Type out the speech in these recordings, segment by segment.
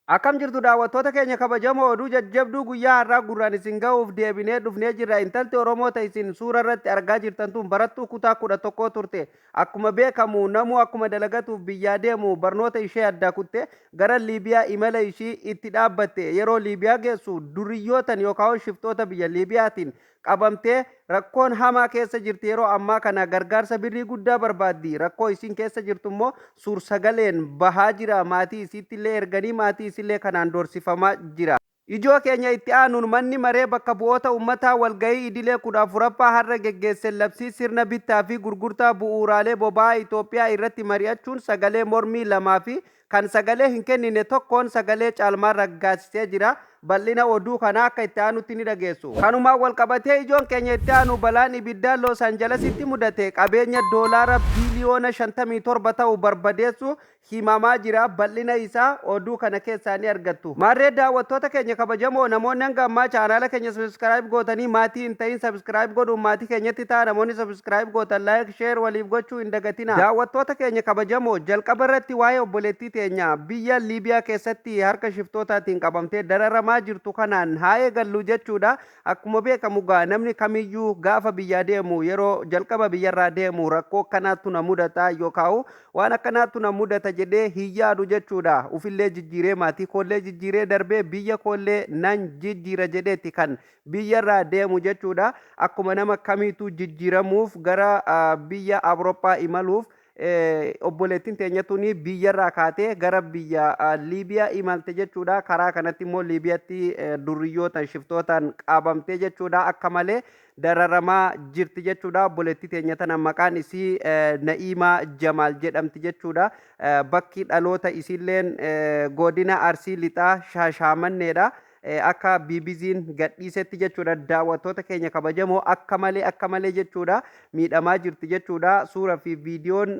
Akkam jirtu daawwattoota keenya kabajamoo oduu jajjabduu guyyaa har'aa gurraan isin ga'uuf deebinee dhufnee jirra. Intalti Oromoo isin suura irratti argaa jirtan tun barattuu kutaa 11 turte. Akkuma beekamu namuu akkuma dalagatuuf biyyaa deemu barnoota ishee addaa kutte gara Liibiyaa imala ishii itti dhaabbatte. Yeroo Liibiyaa geessu duriyyootan yookaan shiftoota biyya Liibiyaatiin qabamtee rakkoon hamaa keessa jirti. Yeroo ammaa kana gargaarsa birrii guddaa barbaaddi. Rakkoo isin keessa jirtu immoo suur-sagaleen bahaa jira. Maatii isiitti illee erganii maatii isillee kanaan doorsifamaa jira. Ijoo keenya itti aanuun manni maree bakka bu'oota uummataa walgahii idilee 14ffaa har'a geggeesse labsii sirna bittaa fi gurgurtaa bu'uuraalee boba'aa Itoophiyaa irratti mari'achuun sagalee mormii lamaa fi kan sagalee hin kennine tokkoon sagalee caalmaa raggaasisee jira. Bal'ina oduu kana akka itti aanutti ni dhageessu. Kanumaan wal qabatee ijoon keenya itti aanu balaan ibiddaa Los Angelesitti mudate qabeenya doolaara biliyoona 57 ta'u barbadeessu himamaa jira. Bal'ina isaa oduu kana keessaa ni argattu. Maarree daawwattoota keenya kabajamoo namoonni hanga ammaa chaanaala keenya subscribe gootanii maatii hin ta'in subscribe godhuun maatii keenyatti ta'a. Namoonni subscribe gootan like share waliif gochuu hin dagatina. Daawwattoota keenya kabajamoo jalqaba irratti waa'ee obboleettii teenya biyya Liibiyaa keessatti harka shiftootaatiin qabamtee dararamaa jirtu kanaan haa eegallu jechuudha. Akkuma beekamu namni kamiyyuu gaafa biyyaa deemu yeroo jalqaba biyyarraa deemu rakkoo akkanaatu na mudata yookaan waan akkanaatu na mudata jedhee hin yaadu jechuudha. Ufillee jijjiiree maatii koollee jijjiiree darbee biyya koollee nan jijjiira jedheeti kan biyyarraa deemu jechuudha. Akkuma nama kamiitu jijjiiramuuf gara biyya Awurooppaa imaluuf obboleettiin teenya tuni biyyarraa kaatee gara biyya Liibiyaa imalte jechuudha. Karaa kanatti immoo Liibiyaatti duriyyoota shiftootaan qabamtee jechuudha. Akka malee dararamaa jirti jechuudha. Obboleettii teenya tana maqaan isii Na'iimaa Jamaal jedhamti jechuudha. Bakki dhaloota isiilleen godina Arsii Lixaa Shaashamanneedha. Akka BBC'n gadhiisetti jechuudha. Daawwattoota keenya kabajamoo akka malee jechuudha miidhamaa jirti jechuudha. Suuraa fi viidiyoon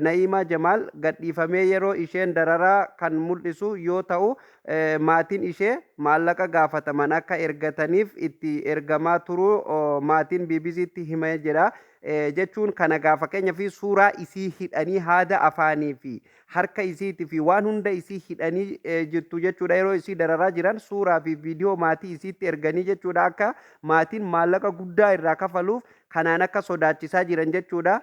Na'iimaa Jamaal gadhiifamee yeroo isheen dararaa kan mul'isu yoo ta'u maatiin ishee maallaqa gaafataman akka ergataniif itti ergamaa turu maatiin BBC'tti himee jira. Jechuun kana gaafa keenya fi suuraa isii hidhanii haada afaanii fi harka isiitii fi waan hunda isii hidhanii jirtu jechuudha. Yeroo isii dararaa jiran suuraa fi viidiyoo maatii isiitti erganii jechuudha. Akka maatiin maallaqa guddaa irraa kafaluuf kanaan akka sodaachisaa jiran jechuudha.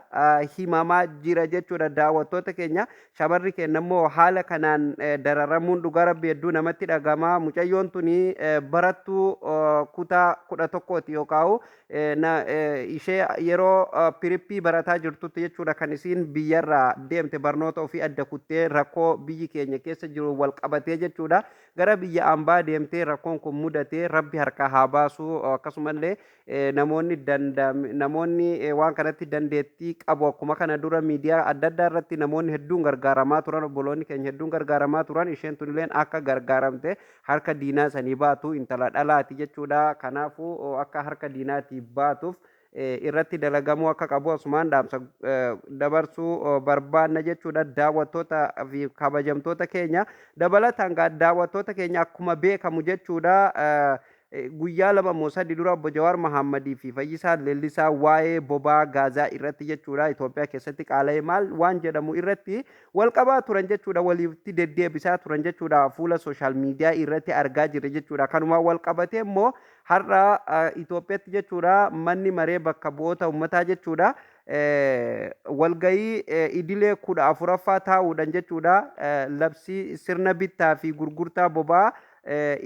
Himamaa jira jechuudha. Daawwattoota keenya shamarri keenya immoo haala kanaan dararamuun dhugaa rabbi hedduu namatti dhagama. Mucayyoon tuni barattuu kutaa 11ti yookaan ishee yeroo pirippii barataa jirtutti jechuudha kan isiin biyyarraa deemte barnoota ofii adda kuttee rakkoo biyyi keenya keessa jiru wal qabatee jechuudha. Gara biyya ambaa deemtee rakkoon kun mudatee rabbi harkaa haa baasu. Akkasumallee namoonni waan kanatti dandeettii qabu akkuma kana dura miidiyaa adda addaa irratti namoonni hedduun gargaaramaa turan obboloonni keenya hedduun gargaaramaa turan isheen tunilleen akka gargaaramte harka diinaa sanii baatu intala dhalaati jechuudha. Kanaafuu akka harka diinaatti baatuuf irratti dalagamuu akka qabu asumaan dhaamsa dabarsuu barbaanna jechuudha. Daawwattoota fi kabajamtoota keenya dabalataan daawwattoota keenya akkuma beekamu jechuudha. Guyyaa lama moo sadii dura obbo Jawaar Mahammadii fi Fayyisaa Leellisaa waa'ee bobaa gaazaa irratti jechuudha Itoophiyaa keessatti qaala'ee maal waan jedhamu irratti wal qabaa turan jechuudha. Walitti deddeebisaa turan jechuudha. Fuula sooshaal miidiyaa irratti argaa jirre jechuudha. Kanumaan wal qabatee immoo har'a Itoophiyaatti jechuudha manni maree bakka bu'oota uummataa jechuudha. Walgahii idilee 14ffaa taa'uudhaan jechuudha. Labsii sirna bittaa fi gurgurtaa boba'aa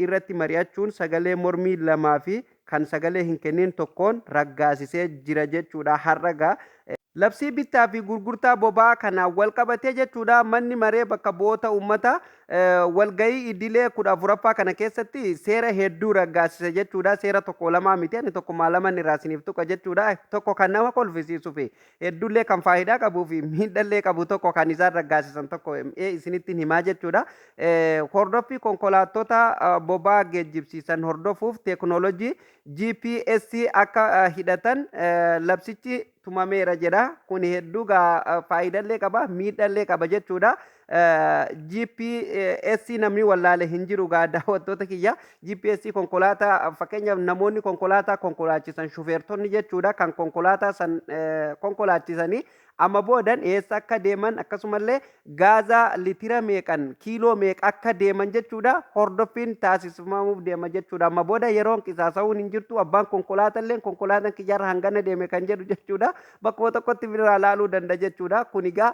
irratti mari'achuun sagalee mormii lamaa fi kan sagalee hin kennin tokkoon raggaasisee jira jechuudha. Har'a labsii bittaa fi gurgurtaa boba'aa kanaan wal qabatee jechuudha manni maree bakka bu'oota uummataa walgahii idilee 14ffaa kana keessatti seera hedduu raggaasise jechuudha. Seera tokko lamaa miti ani tokko laman irraa isiniif tuqa jechuudha. Tokko kan nama kolfisiisuu fi hedduullee kan faayidaa qabuu fi miidhallee qabu tokko kan isaan raggaasisan tokko isinitti himaa jechuudha. Hordoffii konkolaattota boba'aa geejjibsiisan hordofuuf teeknooloojii GPS akka hidhatan labsichi tumameera jedha. Kun hedduu faayidaallee qaba miidhallee qaba jechuudha. GPS namni wallaale hin jiru daawwattoota kiyya. GPS konkolaataa fakkeenyaaf namoonni konkolaataa konkolaachisan shufeertonni jechuudha kan konkolaataa san konkolaachisanii amma boodan eessa akka deeman akkasumallee gaaza litira meeqan kiiloo meeqa akka deeman jechuudha hordoffiin taasifamuuf deema jechuudha amma booda yeroon qisaasa'uun hin jirtu abbaan konkolaatallee konkolaataan kiyyaarra hangana deeme kan jedhu jechuudha bakkuma tokkotti biraa laaluu danda'a jechuudha kun egaa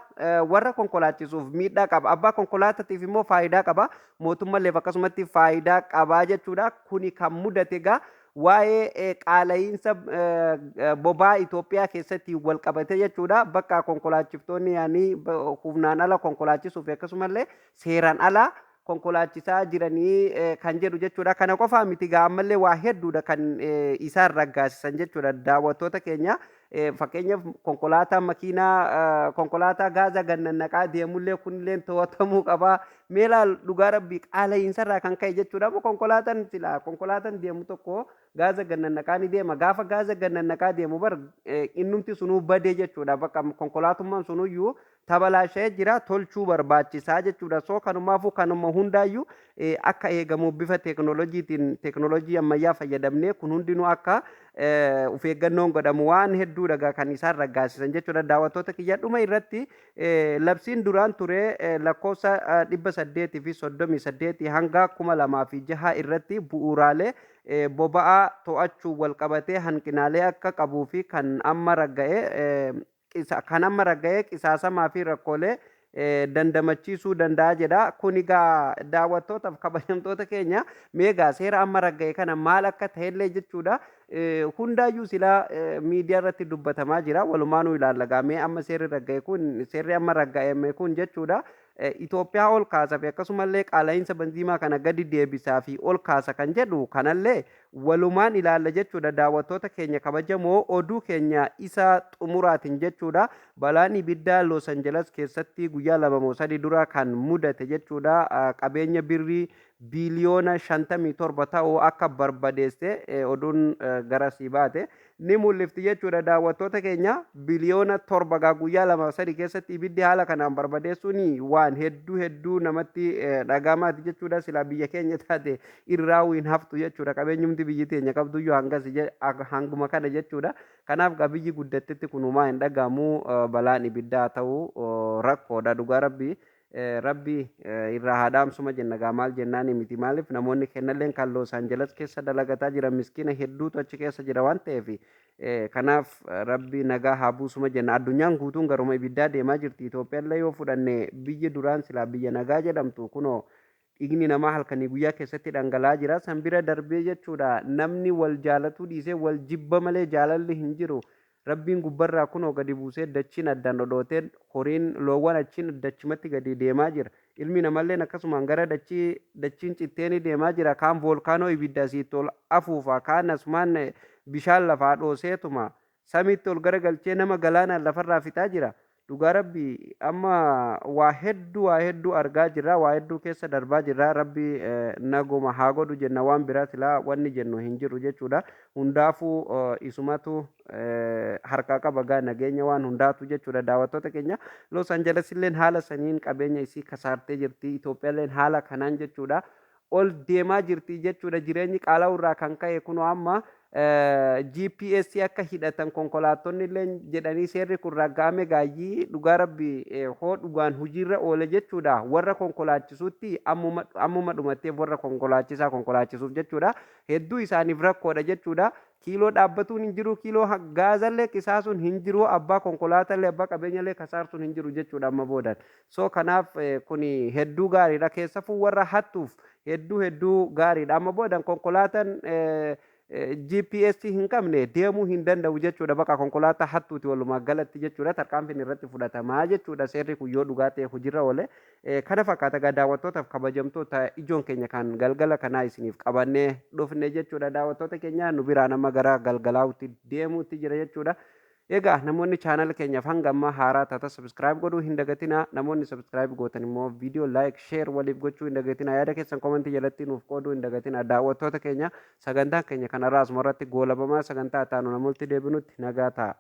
warra konkolaachisuuf miidhaa qaba abbaa konkolaataatiif immoo faayidaa qaba mootummalleef akkasumatti faayidaa qabaa jechuudha kuni kan mudate egaa waa'ee qaala'iinsa bobaa Itoophiyaa keessatti wal qabate jechuudha bakka konkolaachiftoonni yaanii humnaan ala konkolaachisuuf akkasumallee seeraan ala konkolaachisaa jiranii kan jedhu jechuudha kana qofaa miti gaa ammallee waa hedduudha kan isaan raggaasisan jechuudha daawwattoota keenya fakkeenyaaf konkolaataa makiinaa konkolaataa gaaza gannannaqaa deemullee kunillee to'atamuu qabaa meelaa dhugaa rabbii qaala'iinsarraa kan ka'e jechuudha konkolaataan silaa konkolaataan deemu tokko gaaza gannannaqaa ni deema gaafa gaaza gannannaqaa deemu bar innumti sunuu badee jechuudha bakka konkolaatummaan sunuyyuu tabalaashee jira tolchuu barbaachisaa jechuudha soo kanumaafuu kanuma hundaayyuu akka eegamu bifa teeknooloojiitiin teeknooloojii ammayyaa fayyadamnee kun hundinuu akka of eeggannoon godhamu waan hedduudha kan isaan raggaasisan jechuudha daawwattoota kiyya dhuma irratti labsiin duraan ture lakkoofsa 838 hanga 2006 irratti bu'uuraalee boba'aa to'achuu wal qabatee hanqinaalee akka qabuu fi kan amma ragga'ee qisaasamaa fi rakkoolee dandamachiisuu danda'a jedha kun egaa daawwattootaaf kabajamtoota keenya meegaa seera amma ragga'e kana maal akka ta'ellee jechuudha hundaayyuu silaa miidiyaa irratti dubbatamaa jira walumaanuu ilaalla mee amma seerri amma ragga'e kun jechuudha Itoophiyaa ol kaasa fi akkasumallee qaala'iinsa benziinaa kana gadi deebisaa fi ol kaasa kan jedhu kanallee walumaan ilaalla jechuudha daawwattoota keenya kabajamoo oduu keenya isa xumuraatiin jechuudha balaan ibiddaa Los Angeles keessatti guyyaa 2-3 dura kan mudate jechuudha qabeenya birrii biliyoona 57 ta'uu akka barbadeesse oduun garasii baate ni mul'ifti jechuudha daawwattoota keenya biliyoona 7 guyyaa 2-3 keessatti ibiddi haala kanaan barbadeessuun waan hedduu namatti dhagamaati jechuudha silaa biyya keenya taate irraa'uu hin haftu jechuudha qabeenyumti biyyi teenya qabduyyuu hanguma kana jechuudha kanaaf biyyi guddattetti kunumaa hin dhagamu balaan ibiddaa ta'uu rakkoodha dhugaa rabbii irraa haadhaamsuma jenna maal jennaan miti maaliif namoonni kennalleen kan Los Angeles keessa dalagataa jiran miskiina hedduutu achi keessa jira waan ta'eef kanaaf rabbi nagaa haa buusuma jenna addunyaan guutuun garuma ibiddaa deemaa jirti Itoophiyaallee yoo fudhanne biyyi duraan silaa biyya nagaa jedhamtu kunoo dhiigni namaa halkanii guyyaa keessatti dhangala'aa jira san bira darbee jechuudha namni wal jaalatuu dhiisee wal jibba malee jaalalli hin jiru rabbiin gubbarraa kunoo gadi buusee dachiin addaan dhodhooteen horiin loowwan achiin dachimatti gadi deemaa jira ilmi namalleen akkasumaan gara dachiin citteeni deemaa jira kaan voolkaanoo ibidda siit ol afuufa kaan asumaan bishaan lafaa dhooseetuma samiitti ol garagalchee nama galaanaan lafarraa fixaa jira dhugaa rabbi amma waa hedduu argaa jirra waa hedduu keessa darbaa jirra rabbi naguma haa godhu jenna waan biraa silaa wanni jennu hin jiru jechuudha hundaafuu isumatu harkaa qaba gaa nageenya waan hundaatu jechuudha daawwattoota keenya Los Angeles illeen haala saniin qabeenya isii kasaartee jirti Itoophiyaalleen haala kanaan jechuudha ol deemaa jirti jechuudha jireenyi qaala'uu irraa kan ka'e kunoo amma GPS akka hidhatan konkolaattonni illee jedhanii seerri kun raggaame gaayyii dhugaa rabbi hoo dhugaan hojiirra oole jechuudha warra konkolaachisuutti ammuma dhumatteef warra konkolaachisuuf jechuudha hedduu isaaniif rakkoodha jechuudha kiiloo dhaabbatuun hin jiru kiiloo gaazallee qisaasuun hin jiru abbaa konkolaatallee abbaa qabeenyallee kasaarsuun hin jiru jechuudha amma boodan so kanaaf kun hedduu gaariidha keessafuu warra hattuuf hedduu gaariidha amma boodan konkolaataan GPS hin qabne deemuu hin danda'u jechuudha bakka konkolaataa hattuuti walumaa galatti jechuudha tarkaanfiin irratti fudhatamaa jechuudha seerri kun yoo dhugaa ta'e hojiirra oole kana fakkaata gaa daawwattootaaf kabajamtoota ijoon keenya kan galgala kanaa isiniif qabannee dhufne jechuudha daawwattoota keenya nu biraa nama gara galgalaatti deemuutti jira jechuudha. Egaa namoonni chaanal keenyaaf hanga ammaa haaraa taata subscribe godhuu hin dagatina namoonni subscribe gootan immoo viidiyoo like share waliif gochuu hin dagatina yaada keessan komentii jalatti nuuf qooduu hin dagatina daawwattoota keenya sagantaa keenya kanarraa asumarratti goolabamaa sagantaa taanu namooti deebinutti nagaa ta'a.